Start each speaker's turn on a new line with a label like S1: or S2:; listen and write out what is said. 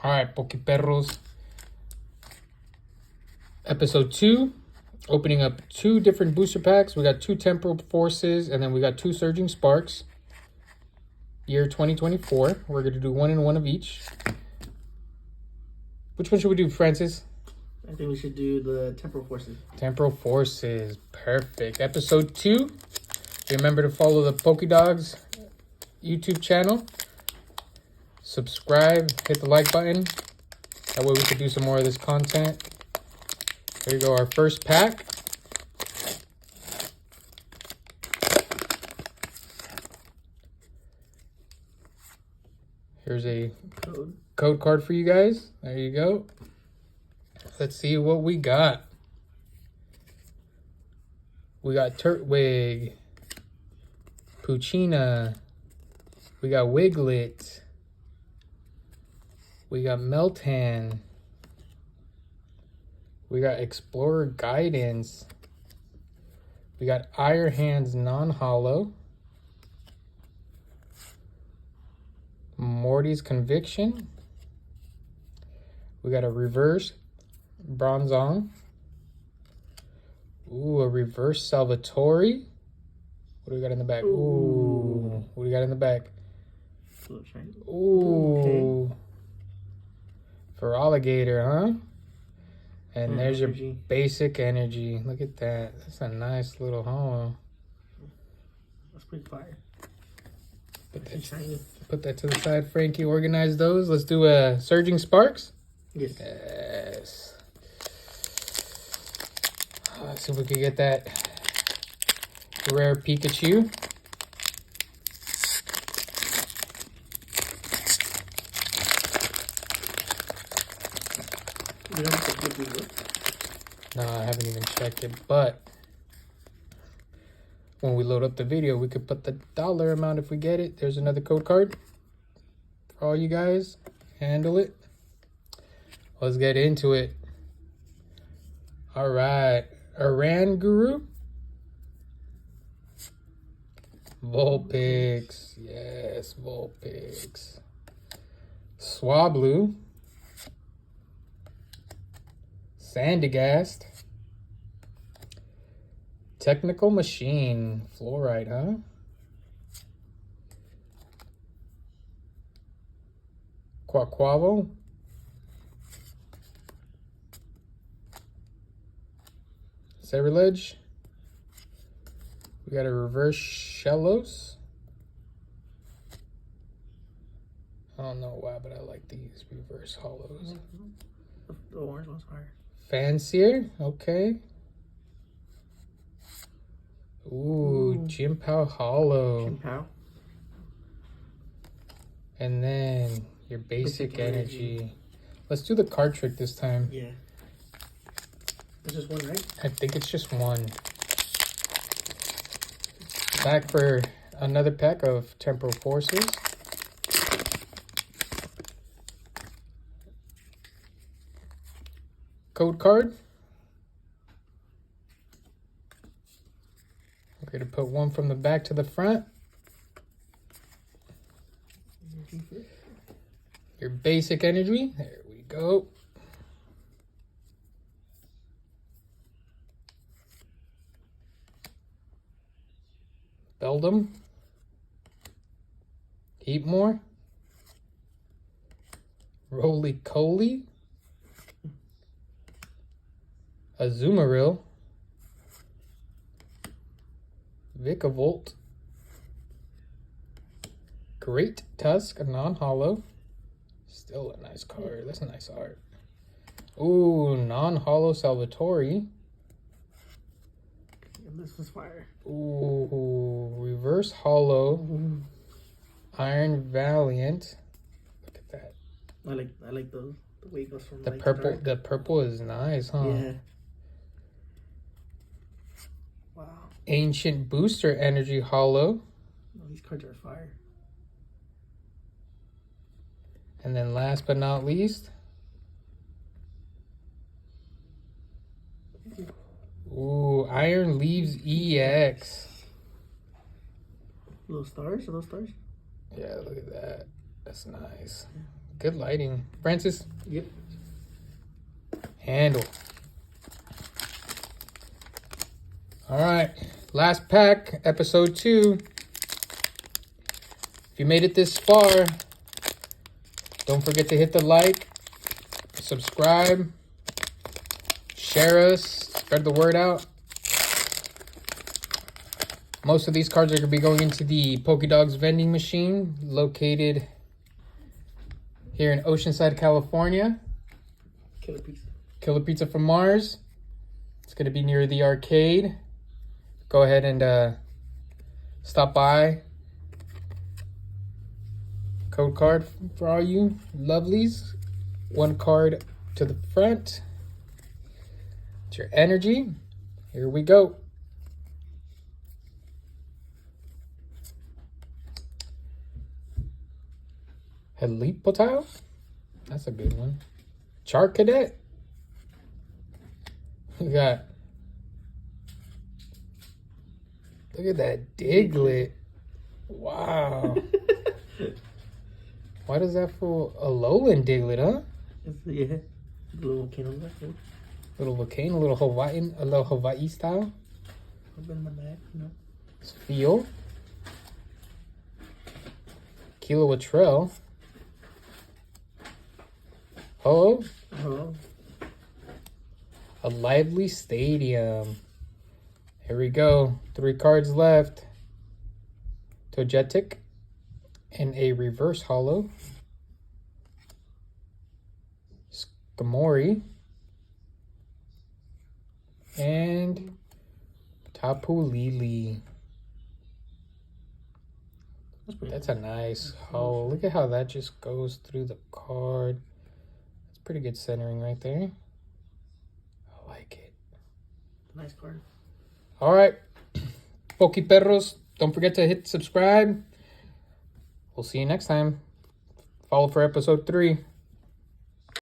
S1: All right, Pokeperros. Episode 2. Opening up 2 different booster packs. We got 2 Temporal Forces, and then we got 2 Surging Sparks. Year 2024. We're going to do 1 and 1 of each. Which one should we do, Francis?
S2: I think we should do the Temporal Forces.
S1: Temporal Forces. Perfect. Episode 2. Remember to follow the Pokedogs YouTube channel. Subscribe. Hit the like button. That way we can do some more of this content. There you go, our first pack. Here's a code card for you guys. There you go. Let's see what we got. We got Turtwig, Poochyena, we got Wiglet, we got Meltan, we got Explorer Guidance, we got Iron Hands non-hollow, Morty's Conviction, we got a reverse Bronzong. Ooh, a reverse Salvatore. What do we got in the back? Ooh. What do we got in the back? Ooh. Okay. For Alligator, huh? And there's your basic energy. Look at that. That's a nice little holo.
S2: That's pretty fire.
S1: Put that to the side, Frankie. Organize those. Let's do a Surging Sparks. Yes. Let's see if we can get that rare Pikachu. No, I haven't even checked it, but when we load up the video, we could put the dollar amount if we get it. There's another code card for all you guys. Handle it. Let's get into it. All right. Oranguru. Vulpix. Yes, Vulpix. Swablu. Sandygast. Technical Machine. Fluorite, huh? Quaquavo. Cerulege. We got a reverse Shellos. I don't know why, but I like these reverse hollows.
S2: The orange one's fire.
S1: Fancier, okay. Ooh, Jimpao hollow.
S2: Jimpao.
S1: And then your basic energy. Let's do the card trick this time.
S2: Yeah. It's just one, right?
S1: I think it's just one. Back for another pack of Temporal Forces. Code card. We're going to put one from the back to the front. Your basic energy. There we go. Beldum, Heatmore, Roly-Coly, Azumarill, Vikavolt, Great Tusk, a non-hollow. Still a nice card. That's a nice art. Ooh, non-hollow Salvatore.
S2: This was fire.
S1: Ooh, reverse hollow. Iron Valiant. Look at that.
S2: I like those. The way it goes from
S1: the purple. The purple is nice, huh?
S2: Yeah. Wow.
S1: Ancient Booster Energy hollow.
S2: Oh, these cards are fire.
S1: And then last but not least, ooh, Iron Leaves EX.
S2: Little stars? Are those stars?
S1: Yeah, look at that. That's nice. Good lighting. Francis,
S2: Yep.
S1: handle. All right, last pack, episode 2. If you made it this far, don't forget to hit the like, subscribe, share us, spread the word out. Most of these cards are going to be going into the Pokédogs vending machine located here in Oceanside, California.
S2: Killer pizza.
S1: Killer Pizza from Mars. It's going to be near the arcade. Go ahead and stop by. Code card for all you lovelies. 1 card to the front. It's your energy. Here we go. Helipotile? That's a good one. Char Cadet? We got... Look at that Diglett. Wow. Why does that for a Alolan Diglett, huh?
S2: Yeah. The little volcano left.
S1: Little volcano, a little Hawaii style.
S2: Open my bag, you know.
S1: It's Feel. Kilowatrell. Oh,
S2: Oh.
S1: a Lively Stadium. Here we go. 3 cards left. Togetic. And a reverse holo. Skamori. And Tapu Lele. That's a nice hole. Look at how that just goes through the card. That's pretty good centering right there. I like it.
S2: Nice card.
S1: All right. Pokeperros, don't forget to hit subscribe. We'll see you next time. Follow for episode 3.